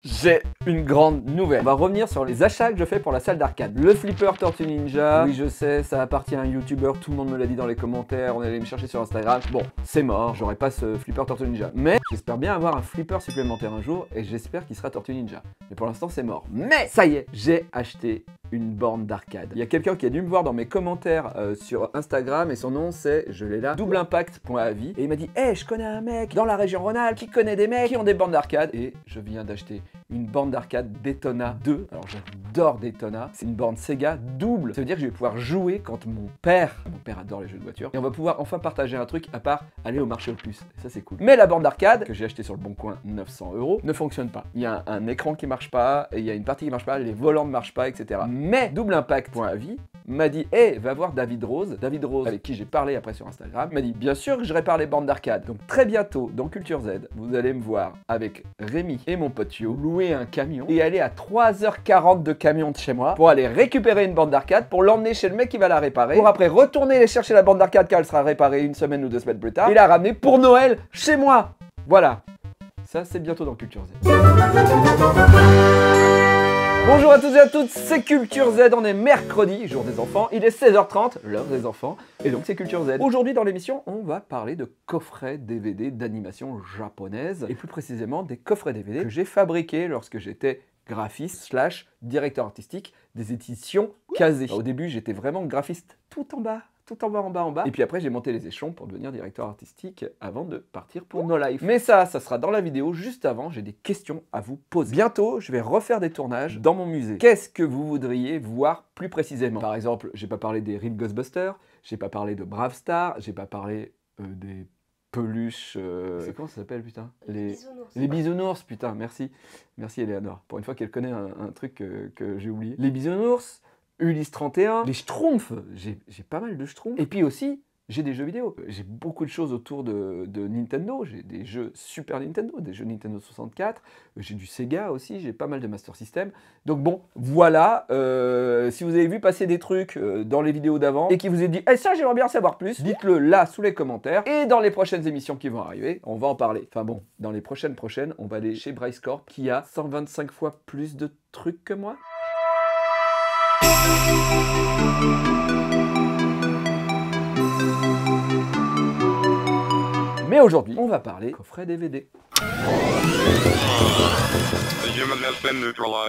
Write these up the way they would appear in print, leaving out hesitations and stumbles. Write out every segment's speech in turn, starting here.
J'ai une grande nouvelle. On va revenir sur les achats que je fais pour la salle d'arcade. Le flipper Tortue Ninja, oui je sais, ça appartient à un YouTuber, tout le monde me l'a dit dans les commentaires, on allait me chercher sur Instagram. Bon, c'est mort, j'aurai pas ce flipper Tortue Ninja. Mais j'espère bien avoir un flipper supplémentaire un jour et j'espère qu'il sera Tortue Ninja. Mais pour l'instant c'est mort. Mais ça y est, j'ai acheté une borne d'arcade. Il y a quelqu'un qui a dû me voir dans mes commentaires sur Instagram et son nom c'est, je l'ai là, doubleimpact.avis et il m'a dit hey, je connais un mec dans la région Rhône-Alpes qui connaît des mecs qui ont des bornes d'arcade et je viens d'acheter une borne d'arcade Daytona 2. Alors j'adore Daytona, c'est une borne Sega double. Ça veut dire que je vais pouvoir jouer quand mon père adore les jeux de voiture et on va pouvoir enfin partager un truc à part aller au marché aux puces. Et ça c'est cool. Mais la borne d'arcade que j'ai acheté sur le Bon Coin 900 € ne fonctionne pas. Il y a un écran qui marche pas, et il y a une partie qui marche pas, les volants ne marchent pas, etc. Mais doubleimpact.avis m'a dit hey, va voir David Rose, avec qui j'ai parlé après sur Instagram, m'a dit bien sûr que je répare les bornes d'arcade. Donc très bientôt dans Culture Z, vous allez me voir avec Rémi et mon pote Yo louer un camion et aller à 3h40 de camion de chez moi pour aller récupérer une borne d'arcade pour l'emmener chez le mec qui va la réparer, pour après retourner les chercher la borne d'arcade car elle sera réparée une semaine ou 2 semaines plus tard et la ramener pour Noël chez moi. Voilà, ça c'est bientôt dans Culture Z. Bonjour à tous et à toutes, c'est Culture Z, on est mercredi, jour des enfants, il est 16h30, l'heure des enfants, et donc c'est Culture Z. Aujourd'hui dans l'émission, on va parler de coffrets DVD d'animation japonaise, et plus précisément des coffrets DVD que j'ai fabriqués lorsque j'étais graphiste / directeur artistique des éditions Kazé. Au début, j'étais vraiment graphiste tout en bas. Et puis après, j'ai monté les échelons pour devenir directeur artistique avant de partir pour No Life. Mais ça sera dans la vidéo. Juste avant, j'ai des questions à vous poser. Bientôt, je vais refaire des tournages dans mon musée. Qu'est-ce que vous voudriez voir plus précisément? Par exemple, j'ai pas parlé des Real Ghostbusters, j'ai pas parlé de Brave Star, j'ai pas parlé des peluches... C'est comment ça s'appelle, putain? Les bisounours, putain, merci. Merci, Eleanor. Pour une fois qu'elle connaît un truc que j'ai oublié. Les bisounours, Ulysse 31, les Schtroumpfs, j'ai pas mal de Schtroumpfs. Et puis aussi, j'ai des jeux vidéo. J'ai beaucoup de choses autour de Nintendo. J'ai des jeux Super Nintendo, des jeux Nintendo 64. J'ai du Sega aussi, j'ai pas mal de Master System. Donc bon, voilà. Si vous avez vu passer des trucs dans les vidéos d'avant et qui vous est dit ça j'aimerais bien en savoir plus, dites-le là sous les commentaires. Et dans les prochaines émissions qui vont arriver, on va en parler. Enfin bon, dans les prochaines, on va aller chez Bryce Corp qui a 125 fois plus de trucs que moi. Mais aujourd'hui, on va parler coffret DVD.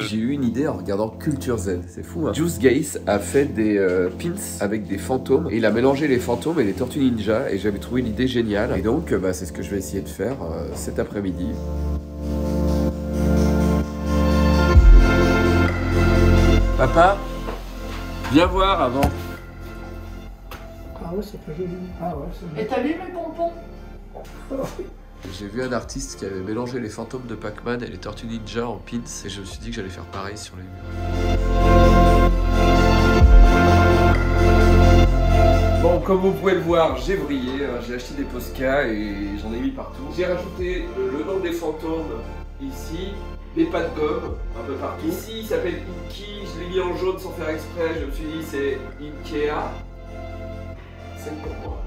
J'ai eu une idée en regardant Culture Z, c'est fou hein. Juice Gaze a fait des pins avec des fantômes et il a mélangé les fantômes et les Tortues Ninja et j'avais trouvé l'idée géniale. Et donc c'est ce que je vais essayer de faire cet après-midi. Papa, viens voir avant. Ah ouais, c'est pas joli. Ah ouais, c'est bien. Et t'as lu mes pompons? J'ai vu un artiste qui avait mélangé les fantômes de Pac-Man et les Tortues Ninja en pins et je me suis dit que j'allais faire pareil sur les murs. Bon, comme vous pouvez le voir, j'ai brillé, j'ai acheté des Posca et j'en ai mis partout. J'ai rajouté le nom des fantômes ici, les pas de gomme un peu partout. Ici, il s'appelle Inky, je l'ai mis en jaune sans faire exprès, je me suis dit c'est Ikea. C'est pour moi.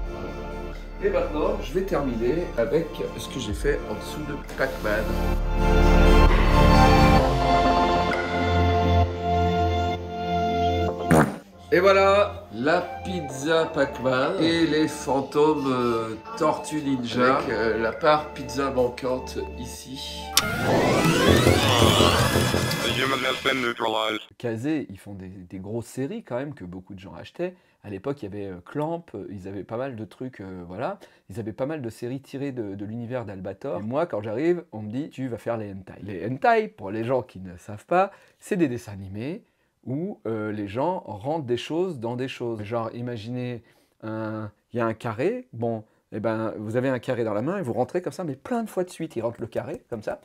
Et maintenant, je vais terminer avec ce que j'ai fait en dessous de Pac-Man. Et voilà, la pizza Pac-Man et les fantômes Tortues Ninja avec la part pizza manquante ici. Kazé, ils font des grosses séries quand même que beaucoup de gens achetaient. À l'époque, il y avait Clamp, ils avaient pas mal de trucs, voilà. Ils avaient pas mal de séries tirées de l'univers d'Albator. Et moi, quand j'arrive, on me dit, tu vas faire les hentai. Les hentai, pour les gens qui ne savent pas, c'est des dessins animés où les gens rentrent des choses dans des choses. Genre, imaginez, il y a un carré, bon, eh ben, vous avez un carré dans la main et vous rentrez comme ça, mais plein de fois de suite, ils rentrent le carré, comme ça.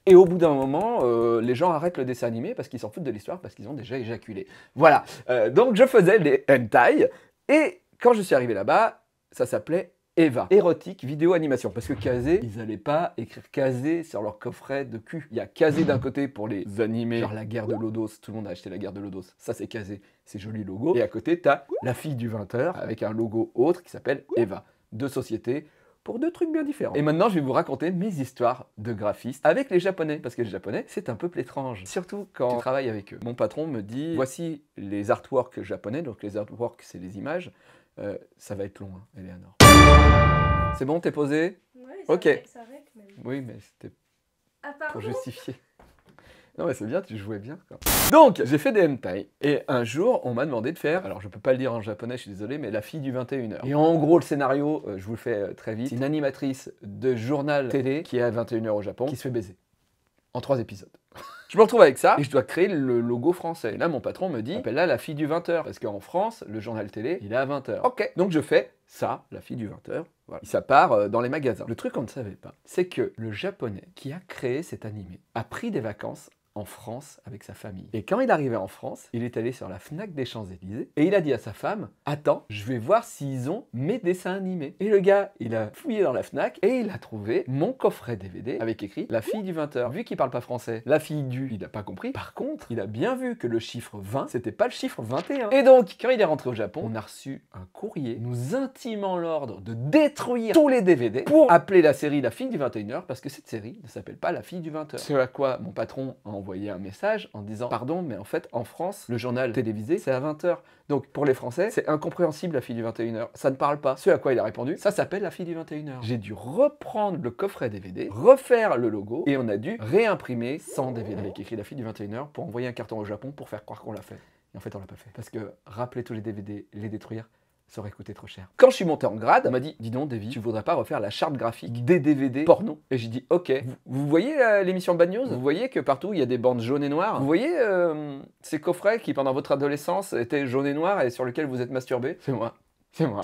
Et au bout d'un moment, les gens arrêtent le dessin animé parce qu'ils s'en foutent de l'histoire, parce qu'ils ont déjà éjaculé. Voilà, donc je faisais des hentai, et quand je suis arrivé là-bas, ça s'appelait Eva, érotique vidéo animation, parce que Kazé, ils n'allaient pas écrire Kazé sur leur coffret de cul. Il y a Kazé d'un côté pour les animés, genre la guerre de Lodos, tout le monde a acheté la guerre de Lodos, ça c'est Kazé, c'est joli logo. Et à côté, t'as la fille du 20h avec un logo autre qui s'appelle Eva. Deux sociétés pour deux trucs bien différents. Et maintenant, je vais vous raconter mes histoires de graphiste avec les Japonais, parce que les Japonais, c'est un peu étrange, surtout quand je travaille avec eux. Mon patron me dit, voici les artworks japonais, donc les artworks, c'est les images, ça va être long, hein, Eleanor. C'est bon, t'es posé? Ouais, ok. Ça règle même. Oui, mais c'était Ah, pour justifier. Non mais c'est bien, tu jouais bien quoi. Donc, j'ai fait des hentai, et un jour, on m'a demandé de faire, alors je peux pas le dire en japonais, je suis désolé, mais la fille du 21h. Et en gros, le scénario, je vous le fais très vite, c'est une animatrice de journal télé qui est à 21h au Japon, qui se fait baiser. En 3 épisodes. Je me retrouve avec ça, et je dois créer le logo français. Et là, mon patron me dit, appelle-la la fille du 20h, parce qu'en France, le journal télé, il est à 20h. Ok, donc je fais ça, la fille du 20h. Voilà. Ça part dans les magasins. Le truc qu'on ne savait pas, c'est que le japonais qui a créé cet animé a pris des vacances en France avec sa famille. Et quand il arrivait en France, il est allé sur la Fnac des Champs-Élysées et il a dit à sa femme, attends, je vais voir s'ils ont mes dessins animés. Et le gars, il a fouillé dans la Fnac et il a trouvé mon coffret DVD avec écrit la fille du 20h. Vu qu'il parle pas français, la fille du, il n'a pas compris. Par contre, il a bien vu que le chiffre 20, c'était pas le chiffre 21. Et donc, quand il est rentré au Japon, on a reçu un courrier nous intimant l'ordre de détruire tous les DVD pour appeler la série la fille du 21h parce que cette série ne s'appelle pas la fille du 20h. Ce à quoi mon patron a envoyé un message en disant pardon, mais en fait en France le journal télévisé c'est à 20h, donc pour les Français c'est incompréhensible la fille du 21h, ça ne parle pas. Ce à quoi il a répondu, ça s'appelle la fille du 21h. J'ai dû reprendre le coffret DVD, refaire le logo et on a dû réimprimer 100 DVD avec écrit la fille du 21h pour envoyer un carton au Japon pour faire croire qu'on l'a fait. Et en fait on l'a pas fait parce que rappeler tous les DVD, les détruire, ça aurait coûté trop cher. Quand je suis monté en grade, on m'a dit, dis donc Davy, tu voudrais pas refaire la charte graphique des DVD porno? Et j'ai dit, ok. Vous voyez l'émission Bad News? Vous voyez que partout il y a des bandes jaunes et noires? Vous voyez ces coffrets qui pendant votre adolescence étaient jaunes et noirs et sur lesquels vous êtes masturbé? C'est moi. C'est moi.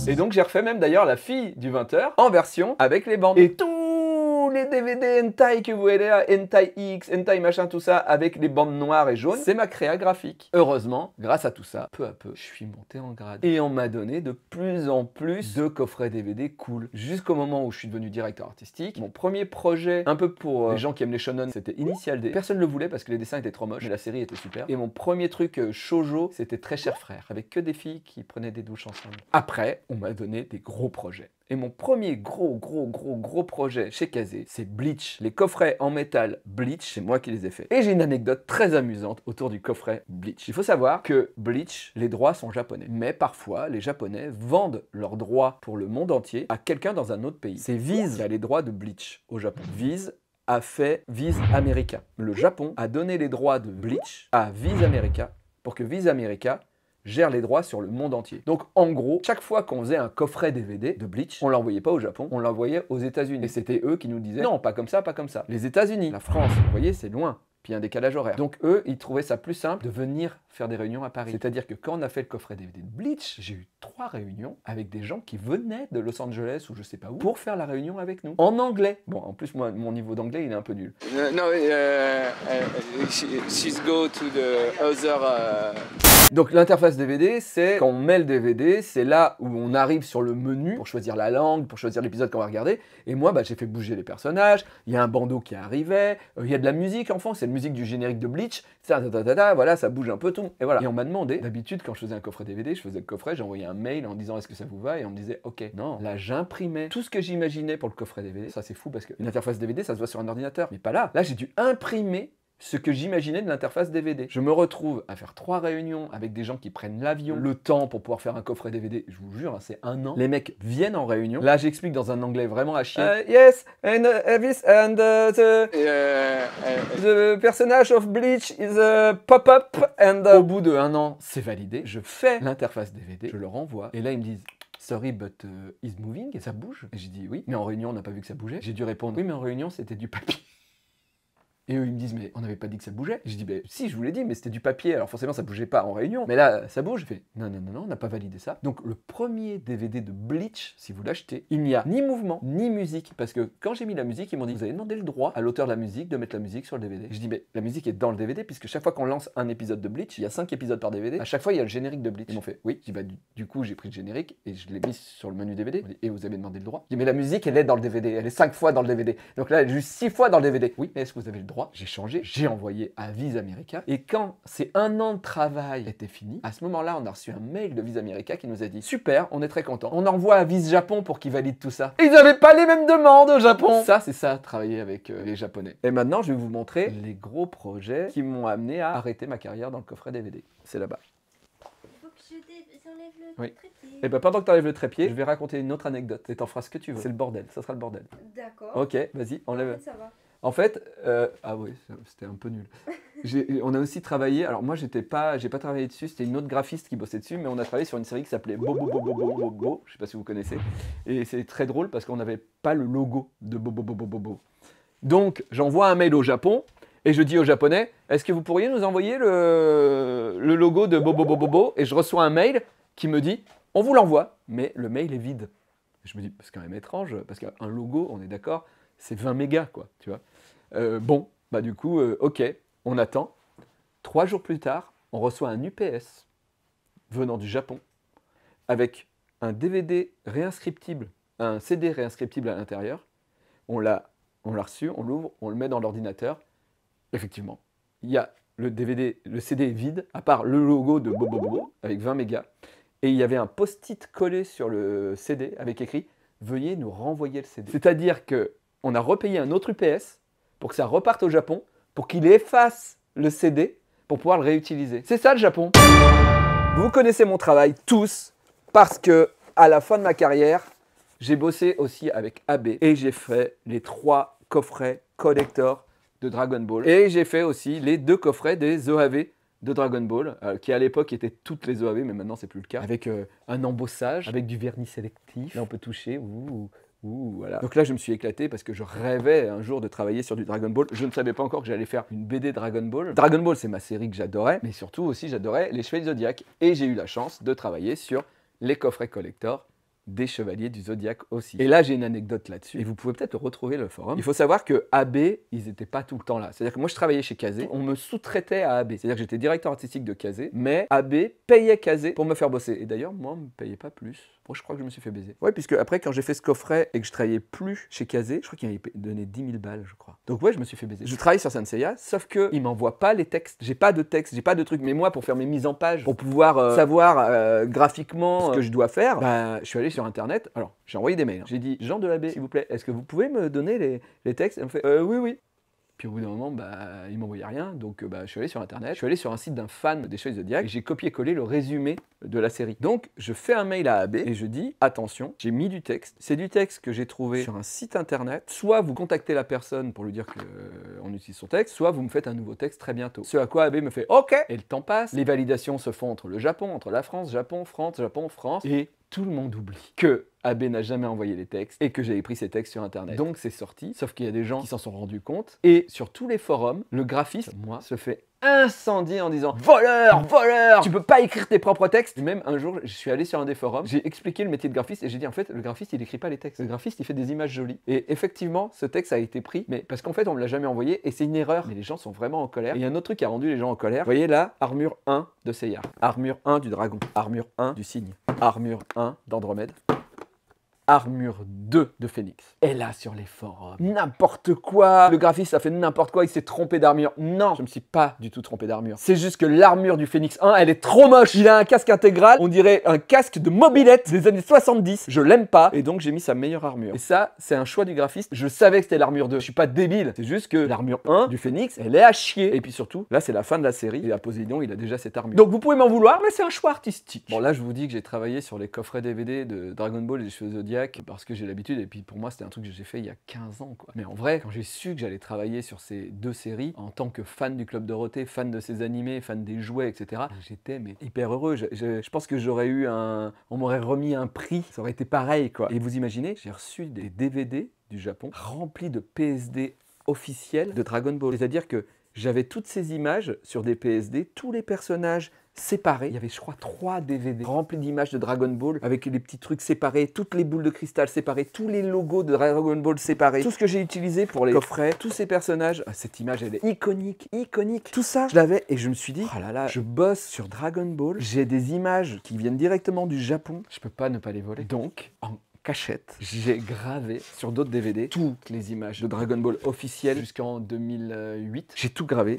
Et donc j'ai refait même d'ailleurs la fille du 20h en version avec les bandes. Et tous les DVD hentai que vous voyez là, hentai X, hentai machin, tout ça, avec les bandes noires et jaunes, c'est ma créa graphique. Heureusement, grâce à tout ça, peu à peu, je suis monté en grade. Et on m'a donné de plus en plus de coffrets DVD cool. Jusqu'au moment où je suis devenu directeur artistique, mon premier projet, un peu pour les gens qui aiment les shonen, c'était Initial D. Personne ne le voulait parce que les dessins étaient trop moches, mais la série était super. Et mon premier truc shoujo, c'était Très cher frère, avec que des filles qui prenaient des douches ensemble. Après, on m'a donné des gros projets. Et mon premier gros projet chez Kazé, c'est Bleach. Les coffrets en métal Bleach, c'est moi qui les ai faits. Et j'ai une anecdote très amusante autour du coffret Bleach. Il faut savoir que Bleach, les droits sont japonais. Mais parfois, les Japonais vendent leurs droits pour le monde entier à quelqu'un dans un autre pays. C'est Viz qui a les droits de Bleach au Japon. Viz a fait Viz America. Le Japon a donné les droits de Bleach à Viz America pour que Viz America gère les droits sur le monde entier. Donc en gros, chaque fois qu'on faisait un coffret DVD de Bleach, on l'envoyait pas au Japon, on l'envoyait aux États-Unis. Et c'était eux qui nous disaient non, pas comme ça, pas comme ça. Les États-Unis, la France, vous voyez, c'est loin. Puis il y a un décalage horaire. Donc eux, ils trouvaient ça plus simple de venir faire des réunions à Paris. C'est-à-dire que quand on a fait le coffret DVD de Bleach, j'ai eu 3 réunions avec des gens qui venaient de Los Angeles ou je sais pas où pour faire la réunion avec nous. En anglais. Bon, en plus, moi, mon niveau d'anglais, il est un peu nul. She's go to the other... Donc l'interface DVD, c'est quand on met le DVD, c'est là où on arrive sur le menu pour choisir la langue, pour choisir l'épisode qu'on va regarder. Et moi, j'ai fait bouger les personnages, il y a un bandeau qui arrivait, il y a de la musique en fond, c'est la musique du générique de Bleach, voilà, ça bouge un peu tout, et voilà. Et on m'a demandé, d'habitude quand je faisais un coffret DVD, je faisais le coffret, j'envoyais un mail en disant est-ce que ça vous va, et on me disait ok. Non, là j'imprimais tout ce que j'imaginais pour le coffret DVD, ça c'est fou parce qu'une interface DVD ça se voit sur un ordinateur, mais pas là. Là j'ai dû imprimer ce que j'imaginais de l'interface DVD. Je me retrouve à faire 3 réunions avec des gens qui prennent l'avion, le temps pour pouvoir faire un coffret DVD, je vous jure, hein, c'est 1 an. Les mecs viennent en réunion. Là, j'explique dans un anglais vraiment à chier. Yes, and this and the personage of Bleach is a pop-up and au bout de 1 an, c'est validé. Je fais l'interface DVD, je leur envoie et là ils me disent sorry but is moving et ça bouge. Et j'ai dit oui, mais en réunion on n'a pas vu que ça bougeait. J'ai dû répondre oui, mais en réunion c'était du papier. Et eux, ils me disent, mais on n'avait pas dit que ça bougeait. Je dis, si, je vous l'ai dit, mais c'était du papier, alors forcément, ça bougeait pas en réunion. Mais là, ça bouge. Je fais, non, on n'a pas validé ça. Donc, le premier DVD de Bleach, si vous l'achetez, il n'y a ni mouvement, ni musique. Parce que quand j'ai mis la musique, ils m'ont dit, vous avez demandé le droit à l'auteur de la musique de mettre la musique sur le DVD. Je dis, mais la musique est dans le DVD, puisque chaque fois qu'on lance un épisode de Bleach, il y a 5 épisodes par DVD, à chaque fois, il y a le générique de Bleach. Ils m'ont fait, oui. Je dis, du coup, j'ai pris le générique et je l'ai mis sur le menu DVD. Et vous avez demandé le droit. Je dis, mais la musique, elle est dans le DVD. Elle est 5 fois dans le DVD. Donc là, elle est juste 6 fois dans le DVD. Oui, mais est-ce que vous avez le droit droit, j'ai changé, j'ai envoyé à Viz America. Et quand ces 1 an de travail était fini, à ce moment-là, on a reçu un mail de Viz America qui nous a dit « Super, on est très content. On envoie à Viz Japon pour qu'ils valident tout ça. » Et ils n'avaient pas les mêmes demandes au Japon. Ça, c'est ça, travailler avec les Japonais. Et maintenant, je vais vous montrer les gros projets qui m'ont amené à arrêter ma carrière dans le coffret DVD. C'est là-bas. Il faut que j'enlève le Oui. trépied. Et bien pendant que tu enlèves le trépied, je vais raconter une autre anecdote. Et t'en feras ce que tu veux. C'est le bordel, ça sera le bordel. D'accord. Ok, vas-y, enlève. Ça va. En fait, ah oui, c'était un peu nul. On a aussi travaillé, alors moi j'ai pas travaillé dessus, c'était une autre graphiste qui bossait dessus, mais on a travaillé sur une série qui s'appelait Bobo Bobo Bobo Bobo, je sais pas si vous connaissez. Et c'est très drôle parce qu'on n'avait pas le logo de Bobo Bobo Bobo. Donc j'envoie un mail au Japon et je dis aux Japonais, est-ce que vous pourriez nous envoyer le logo de Bobo Bobo Bobo? Et je reçois un mail qui me dit, on vous l'envoie, mais le mail est vide. Et je me dis, c'est quand même étrange, parce qu'un logo, on est d'accord, c'est 20 mégas, quoi, tu vois. Bon, bah du coup, ok, on attend. 3 jours plus tard, on reçoit un UPS venant du Japon avec un DVD réinscriptible, un CD réinscriptible à l'intérieur. On l'a reçu, on l'ouvre, on le met dans l'ordinateur. Effectivement, il y a le DVD, le CD est vide, à part le logo de Bobo Bobo avec 20 mégas. Et il y avait un post-it collé sur le CD avec écrit « Veuillez nous renvoyer le CD ». C'est-à-dire qu'on a repayé un autre UPS pour que ça reparte au Japon, pour qu'il efface le CD pour pouvoir le réutiliser. C'est ça le Japon. Vous connaissez mon travail tous parce que à la fin de ma carrière, j'ai bossé aussi avec AB et j'ai fait les 3 coffrets collector de Dragon Ball. Et j'ai fait aussi les 2 coffrets des OAV de Dragon Ball, qui à l'époque étaient toutes les OAV, mais maintenant c'est plus le cas, avec un embossage, avec du vernis sélectif. Là on peut toucher, voilà. Donc là je me suis éclaté parce que je rêvais un jour de travailler sur du Dragon Ball. Je ne savais pas encore que j'allais faire une BD Dragon Ball. Dragon Ball c'est ma série que j'adorais, mais surtout aussi j'adorais les Chevaliers du Zodiac. Et j'ai eu la chance de travailler sur les coffrets collector des Chevaliers du Zodiac aussi. Et là, j'ai une anecdote là-dessus. Et vous pouvez peut-être retrouver le forum. Il faut savoir que AB, ils n'étaient pas tout le temps là. C'est-à-dire que moi, je travaillais chez Kazé. On me sous-traitait à AB. C'est-à-dire que j'étais directeur artistique de Kazé. Mais AB payait Kazé pour me faire bosser. Et d'ailleurs, moi, on ne me payait pas plus. Moi, je crois que je me suis fait baiser. Ouais, puisque après, quand j'ai fait ce coffret et que je travaillais plus chez Kazé, je crois qu'il m'avait donné 10 000 balles, je crois. Donc ouais, je me suis fait baiser. Je travaille sur Saint Seiya, sauf qu'ils ne m'envoient pas les textes. J'ai pas de texte, j'ai pas de truc. Mais moi, pour faire mes mises en page, pour pouvoir savoir graphiquement ce que je dois faire, bah, je suis allé sur Internet. Alors, j'ai envoyé des mails. J'ai dit, Jean de AB, s'il vous plaît, est-ce que vous pouvez me donner les textes? Elle me fait, oui, oui. Puis au bout d'un moment, bah, il m'envoyait rien, donc bah, je suis allé sur Internet, je suis allé sur un site d'un fan des Chevaliers du Zodiac et j'ai copié-collé le résumé de la série. Donc je fais un mail à AB et je dis, attention, j'ai mis du texte, c'est du texte que j'ai trouvé sur un site Internet, soit vous contactez la personne pour lui dire qu'on utilise son texte, soit vous me faites un nouveau texte très bientôt. Ce à quoi AB me fait, ok, et le temps passe, les validations se font entre le Japon, entre la France, Japon, France, et tout le monde oublie que AB n'a jamais envoyé les textes et que j'avais pris ces textes sur Internet. Donc c'est sorti, sauf qu'il y a des gens qui s'en sont rendus compte. Et sur tous les forums, le graphiste, moi, se fait incendier en disant « Voleur, voleur, tu peux pas écrire tes propres textes !» Même un jour, je suis allé sur un des forums, j'ai expliqué le métier de graphiste et j'ai dit en fait, le graphiste, il écrit pas les textes. Le graphiste, il fait des images jolies. Et effectivement, ce texte a été pris, mais parce qu'en fait, on me l'a jamais envoyé et c'est une erreur. Mais les gens sont vraiment en colère. Et il y a un autre truc qui a rendu les gens en colère. Vous voyez là, armure 1 de Seiya, armure 1 du dragon, armure 1 du cygne, armure 1 d'Andromède, armure 2 de Phénix. Et là, sur les forums, n'importe quoi. Le graphiste a fait n'importe quoi, il s'est trompé d'armure. Non, je me suis pas du tout trompé d'armure. C'est juste que l'armure du Phénix 1, elle est trop moche. Il a un casque intégral, on dirait un casque de mobilette des années 70. Je l'aime pas. Et donc, j'ai mis sa meilleure armure. Et ça, c'est un choix du graphiste. Je savais que c'était l'armure 2. Je suis pas débile. C'est juste que l'armure 1 du Phénix, elle est à chier. Et puis surtout, là, c'est la fin de la série. Et à Poséidon, il a déjà cette armure. Donc, vous pouvez m'en vouloir, mais c'est un choix artistique. Bon, là, je vous dis que j'ai travaillé sur les coffrets DVD de Dragon Ball et les Cheveux Zodiac parce que j'ai l'habitude. Et puis, pour moi, c'était un truc que j'ai fait il y a 15 ans, quoi. Mais en vrai, quand j'ai su que j'allais travailler sur ces 2 séries, en tant que fan du Club Dorothée, fan de ses animés, fan des jouets, etc., j'étais mais hyper heureux. Je pense que j'aurais eu on m'aurait remis un prix, ça aurait été pareil, quoi. Et vous imaginez, j'ai reçu des DVD du Japon remplis de PSD officiels de Dragon Ball. C'est-à-dire que j'avais toutes ces images sur des PSD, tous les personnages séparés. Il y avait, je crois, 3 DVD remplis d'images de Dragon Ball avec les petits trucs séparés, toutes les boules de cristal séparées, tous les logos de Dragon Ball séparés, tout ce que j'ai utilisé pour les coffrets, tous ces personnages. Ah, cette image, elle est iconique, iconique. Tout ça, je l'avais et je me suis dit, oh là là, je bosse sur Dragon Ball, j'ai des images qui viennent directement du Japon, je peux pas ne pas les voler. Donc, en cachette, j'ai gravé sur d'autres DVD toutes les images de Dragon Ball officielles jusqu'en 2008. J'ai tout gravé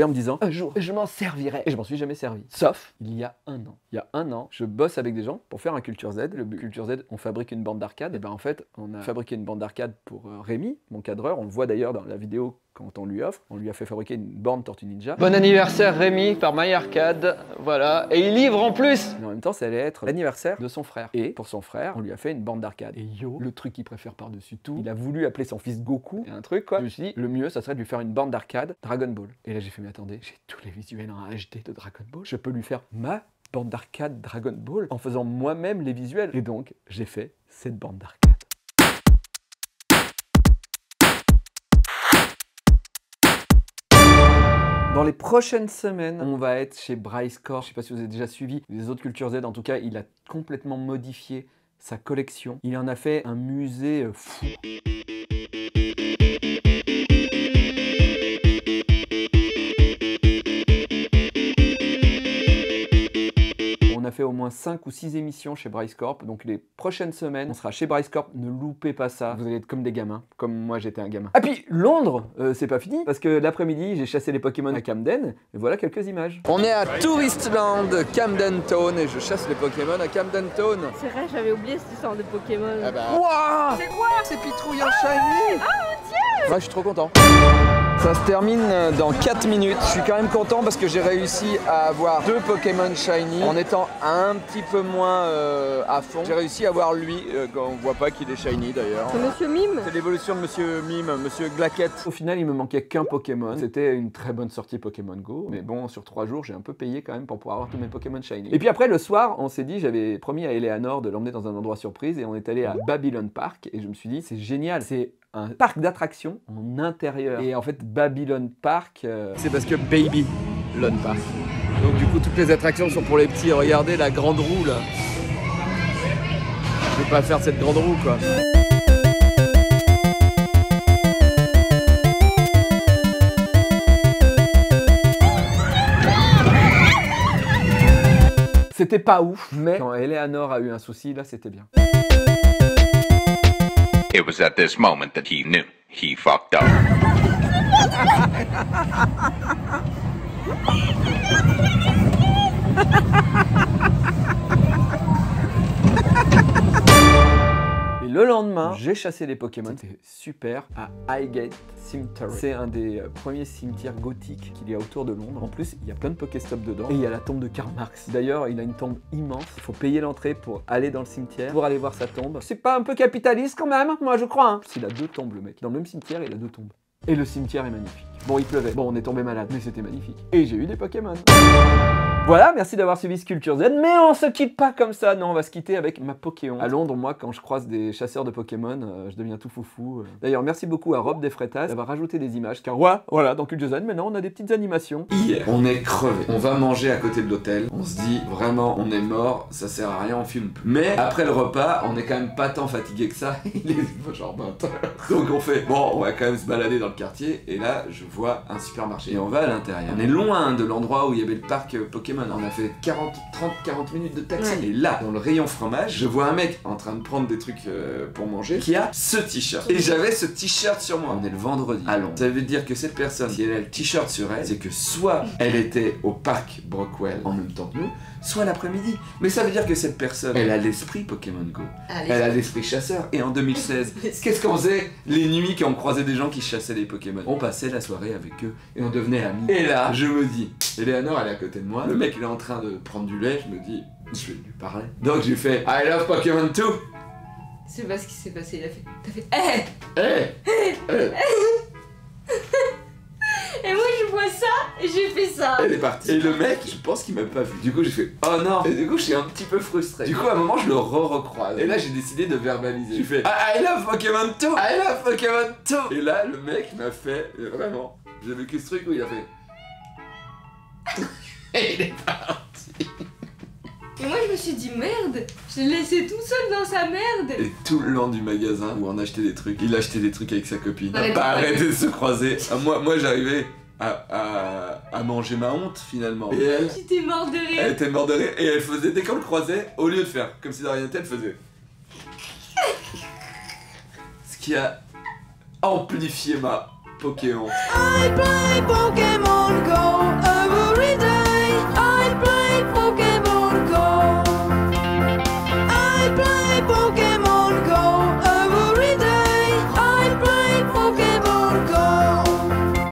en me disant un jour je m'en servirai. Et je m'en suis jamais servi. Sauf il y a un an. Il y a un an, je bosse avec des gens pour faire un Culture Z. Le Culture Z, on fabrique une bande d'arcade. Et ben en fait, on a fabriqué une bande d'arcade pour Rémi, mon cadreur. On le voit d'ailleurs dans la vidéo quand on lui offre. On lui a fait fabriquer une borne Tortue Ninja. Bon anniversaire Rémi par My Arcade. Voilà. Et il livre en plus. Mais en même temps, ça allait être l'anniversaire de son frère. Et pour son frère, on lui a fait une borne d'arcade. Et yo, le truc qu'il préfère par-dessus tout, il a voulu appeler son fils Goku. Et un truc quoi. Je me suis dit, le mieux, ça serait de lui faire une borne d'arcade Dragon Ball. Et là, j'ai fait, mais attendez, j'ai tous les visuels en HD de Dragon Ball. Je peux lui faire ma borne d'arcade Dragon Ball en faisant moi-même les visuels. Et donc, j'ai fait cette borne d'arcade. Dans les prochaines semaines, on va être chez Bryce Corp. Je sais pas si vous avez déjà suivi les autres Culture Z. En tout cas, il a complètement modifié sa collection. Il en a fait un musée fou. On a fait au moins 5 ou 6 émissions chez Bryce Corp. Donc les prochaines semaines, on sera chez Bryce Corp. Ne loupez pas ça. Vous allez être comme des gamins. Comme moi, j'étais un gamin. Ah puis, Londres, c'est pas fini. Parce que l'après-midi, j'ai chassé les Pokémon à Camden. Et voilà quelques images. On est à Touristland, Camden Town. Et je chasse les Pokémon à Camden Town. C'est vrai, j'avais oublié cette histoire de Pokémon. Ah bah... Wouah! C'est quoi? C'est Pitrouillant Shiny! Ah mon dieu! Ouais, je suis trop content. Ça se termine dans 4 minutes. Je suis quand même content parce que j'ai réussi à avoir 2 Pokémon Shiny en étant un petit peu moins à fond. J'ai réussi à avoir lui, on voit pas qu'il est Shiny d'ailleurs. C'est Monsieur Mime? C'est l'évolution de Monsieur Mime, Monsieur Glaquette. Au final, il me manquait qu'un Pokémon. C'était une très bonne sortie Pokémon Go. Mais bon, sur 3 jours, j'ai un peu payé quand même pour pouvoir avoir tous mes Pokémon Shiny. Et puis après, le soir, on s'est dit, j'avais promis à Eleanor de l'emmener dans un endroit surprise et on est allé à Babylon Park. Et je me suis dit, c'est génial. C'est un parc d'attractions en intérieur. Et en fait, Babylon Park, c'est parce que Babylon Park. Donc du coup, toutes les attractions sont pour les petits. Regardez la grande roue là. Je vais pas faire cette grande roue quoi. C'était pas ouf, mais quand Eleanor a eu un souci, là c'était bien. It was at this moment that he knew he fucked up. Et le lendemain, j'ai chassé les Pokémon. C'était super à Highgate Cemetery. C'est un des premiers cimetières gothiques qu'il y a autour de Londres. En plus, il y a plein de Pokéstop dedans. Et il y a la tombe de Karl Marx. D'ailleurs, il a une tombe immense. Il faut payer l'entrée pour aller dans le cimetière, pour aller voir sa tombe. C'est pas un peu capitaliste quand même? Moi, je crois. Hein. Il a 2 tombes, le mec. Dans le même cimetière, il a 2 tombes. Et le cimetière est magnifique. Bon, il pleuvait. Bon, on est tombé malade. Mais c'était magnifique. Et j'ai eu des Pokémon. Voilà, merci d'avoir suivi ce Culture Z, mais on se quitte pas comme ça, non, on va se quitter avec ma Pokéon. À Londres, moi, quand je croise des chasseurs de Pokémon, je deviens tout foufou. D'ailleurs, merci beaucoup à Rob Desfreitas d'avoir rajouté des images, car voilà, dans Culture Z, maintenant, on a des petites animations. Hier, on est crevé, on va manger à côté de l'hôtel, on se dit, vraiment, on est mort, ça sert à rien, on filme plus. Mais, après le repas, on est quand même pas tant fatigué que ça, il est genre 20h. Donc on fait, bon, on va quand même se balader dans le quartier, et là, je vois un supermarché. Et on va à l'intérieur. On est loin de l'endroit où il y avait le parc Pokémon. On a fait 30-40 minutes de taxi. Ouais. Et là, dans le rayon fromage, je vois un mec en train de prendre des trucs pour manger qui a ce t-shirt. Et j'avais ce t-shirt sur moi. On est le vendredi à Londres. Ça veut dire que cette personne, si elle a le t-shirt sur elle, c'est que soit elle était au parc Brockwell en même temps que nous, soit l'après-midi. Mais ça veut dire que cette personne, elle a l'esprit Pokémon Go. Elle a l'esprit chasseur. Et en 2016, qu'est-ce qu'on faisait les nuits quand on croisait des gens qui chassaient les Pokémon? On passait la soirée avec eux et on devenait amis. Et là, je me dis, Eleanor, elle est à côté de moi. Le mec, il est en train de prendre du lait. Je me dis, je vais lui parler. Donc j'ai fait I love Pokémon too. C'est pas ce qui s'est passé. Il a fait. T'as fait. Et moi je vois ça et j'ai fait ça. Elle est partie. Et le mec, je pense qu'il m'a pas vu. Du coup j'ai fait oh non. Et du coup je suis un petit peu frustré. Du coup à un moment je le recroise. Et là j'ai décidé de verbaliser. J'ai fait I love Pokémon too. I love Pokémon too. Et là le mec m'a fait vraiment. J'ai vécu ce truc où il a fait. Et il est parti. Et moi je me suis dit merde, je l'ai laissé tout seul dans sa merde. Et tout le long du magasin où on achetait des trucs, il achetait des trucs avec sa copine. On n'a pas arrêté de se croiser. Moi j'arrivais à manger ma honte finalement. Et elle, j'étais morte de rire. Elle était morte de rire et elle faisait, dès qu'on le croisait, au lieu de faire comme si de rien n'était, elle faisait. Ce qui a amplifié ma Pokémon. I play Pokémon Go.